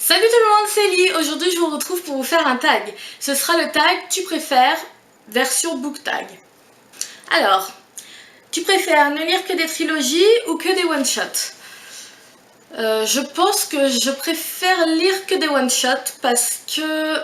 Salut tout le monde, c'est Lee. Aujourd'hui je vous retrouve pour vous faire un tag. Ce sera le tag tu préfères version book tag. Alors, tu préfères ne lire que des trilogies ou que des one-shots? Je pense que je préfère lire que des one-shots parce que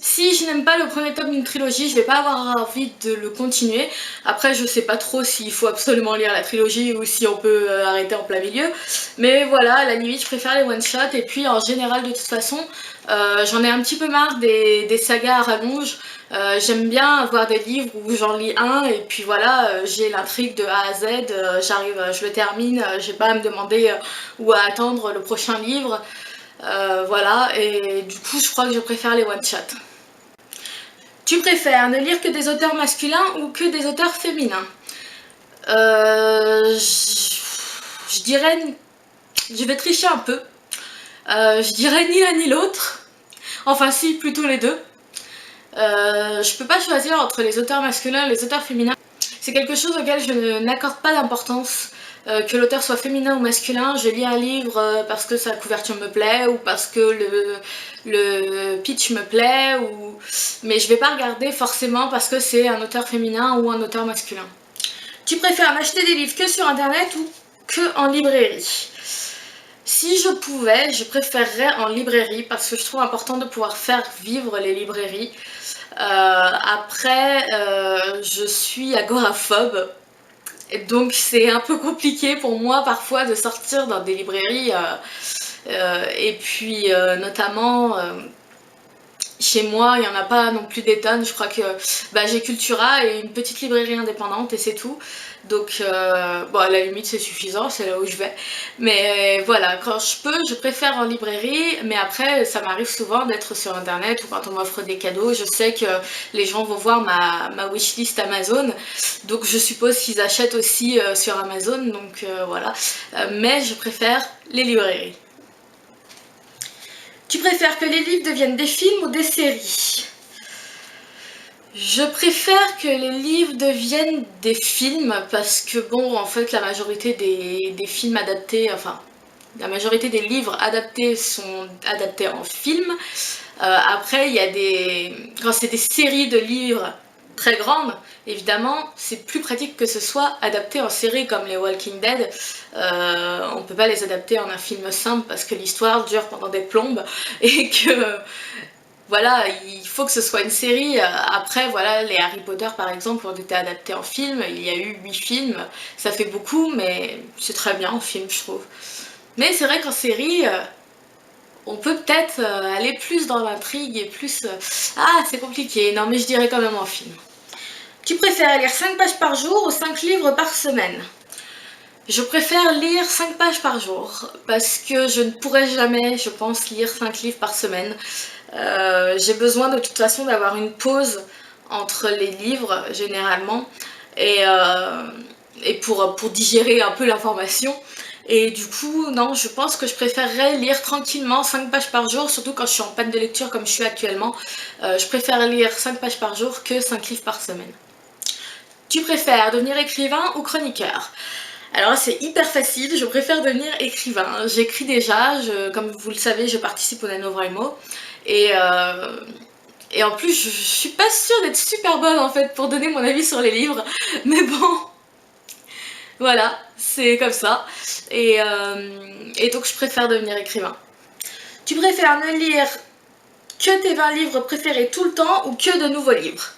si je n'aime pas le premier tome d'une trilogie, je vais pas avoir envie de le continuer. Après, je sais pas trop s'il faut absolument lire la trilogie ou si on peut arrêter en plein milieu. Mais voilà, à la limite, je préfère les one-shots. Et puis, en général, de toute façon, j'en ai un petit peu marre des sagas à rallonge. J'aime bien avoir des livres où j'en lis un et puis voilà, j'ai l'intrigue de A à Z, je le termine, j'ai pas à me demander où à attendre le prochain livre. Voilà, et du coup, je crois que je préfère les one-shots. Tu préfères ne lire que des auteurs masculins ou que des auteurs féminins? Je dirais... Je vais tricher un peu. Je dirais ni l'un ni l'autre. Enfin si, plutôt les deux. Je peux pas choisir entre les auteurs masculins et les auteurs féminins. C'est quelque chose auquel je n'accorde pas d'importance. Que l'auteur soit féminin ou masculin, je lis un livre parce que sa couverture me plaît ou parce que le pitch me plaît, mais je vais pas regarder forcément parce que c'est un auteur féminin ou un auteur masculin. Tu préfères n'acheter des livres que sur internet ou que en librairie? Si je pouvais, je préférerais en librairie parce que je trouve important de pouvoir faire vivre les librairies. Après, je suis agoraphobe. Donc c'est un peu compliqué pour moi parfois de sortir dans des librairies et puis notamment chez moi il n'y en a pas non plus des tonnes. Je crois que j'ai Cultura et une petite librairie indépendante et c'est tout. Donc bon, à la limite c'est suffisant, c'est là où je vais. Mais voilà, quand je peux, je préfère en librairie. Mais après, ça m'arrive souvent d'être sur internet ou quand on m'offre des cadeaux. Je sais que les gens vont voir ma wishlist Amazon. Donc je suppose qu'ils achètent aussi sur Amazon. Donc voilà. Mais je préfère les librairies. Tu préfères que les livres deviennent des films ou des séries? Je préfère que les livres deviennent des films parce que bon, en fait, la majorité des films adaptés, enfin, la majorité des livres adaptés sont adaptés en film. Après, il y a quand c'est des séries de livres très grandes, évidemment, c'est plus pratique que ce soit adapté en série comme les Walking Dead. On peut pas les adapter en un film simple parce que l'histoire dure pendant des plombes et que voilà, il faut que ce soit une série. Après, voilà, les Harry Potter par exemple ont été adaptés en film. Il y a eu 8 films, ça fait beaucoup, mais c'est très bien en film, je trouve. Mais c'est vrai qu'en série, on peut peut-être aller plus dans l'intrigue et plus... Ah, c'est compliqué. Non, mais je dirais quand même en film. Tu préfères lire 5 pages par jour ou 5 livres par semaine? Je préfère lire 5 pages par jour parce que je ne pourrais jamais, je pense, lire 5 livres par semaine. J'ai besoin de toute façon d'avoir une pause entre les livres généralement et pour digérer un peu l'information. Et du coup, non, je pense que je préférerais lire tranquillement 5 pages par jour, surtout quand je suis en panne de lecture comme je suis actuellement. Je préfère lire 5 pages par jour que 5 livres par semaine. Tu préfères devenir écrivain ou chroniqueur? Alors là, c'est hyper facile, je préfère devenir écrivain. J'écris déjà, comme vous le savez, je participe au NaNoWriMo. Et en plus, je suis pas sûre d'être super bonne en fait pour donner mon avis sur les livres. Mais bon, voilà, c'est comme ça. Et donc je préfère devenir écrivain. Tu préfères ne lire que tes 20 livres préférés tout le temps ou que de nouveaux livres?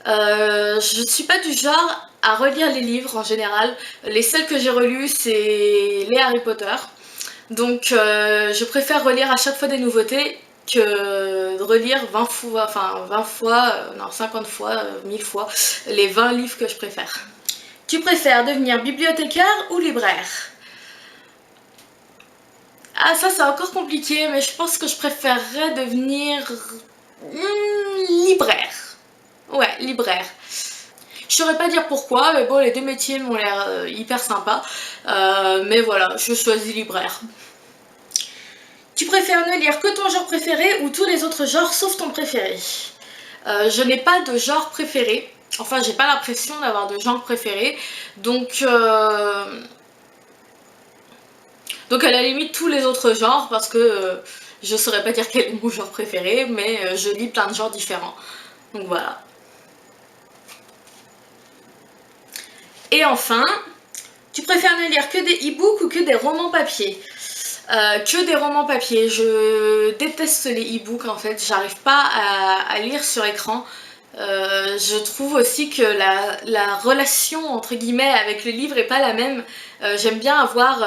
Je ne suis pas du genre à relire les livres en général. Les seuls que j'ai relus, c'est les Harry Potter. Donc je préfère relire à chaque fois des nouveautés que de relire 20 fois, enfin 20 fois, non 50 fois, 1000 fois, les 20 livres que je préfère. Tu préfères devenir bibliothécaire ou libraire? Ah ça c'est encore compliqué, mais je pense que je préférerais devenir libraire. Ouais, libraire. Je saurais pas dire pourquoi, mais bon, les deux métiers m'ont l'air hyper sympas. Mais voilà, je choisis libraire. Tu préfères ne lire que ton genre préféré ou tous les autres genres sauf ton préféré? Je n'ai pas de genre préféré. Enfin, j'ai pas l'impression d'avoir de genre préféré. Donc, Donc à la limite tous les autres genres parce que je saurais pas dire quel est mon genre préféré, mais je lis plein de genres différents. Donc voilà. Et enfin, tu préfères ne lire que des e-books ou que des romans papier? Que des romans papier. Je déteste les e-books en fait, j'arrive pas à lire sur écran. Je trouve aussi que la relation entre guillemets avec le livre est pas la même. J'aime bien avoir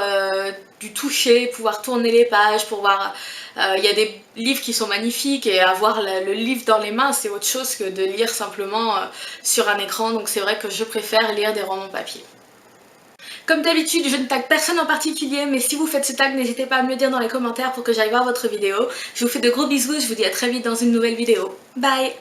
du toucher, pouvoir tourner les pages, pour voir. Il y a des livres qui sont magnifiques et avoir le livre dans les mains c'est autre chose que de lire simplement sur un écran, donc c'est vrai que je préfère lire des romans papier. Comme d'habitude, je ne tag personne en particulier, mais si vous faites ce tag, n'hésitez pas à me le dire dans les commentaires pour que j'aille voir votre vidéo. Je vous fais de gros bisous, je vous dis à très vite dans une nouvelle vidéo. Bye!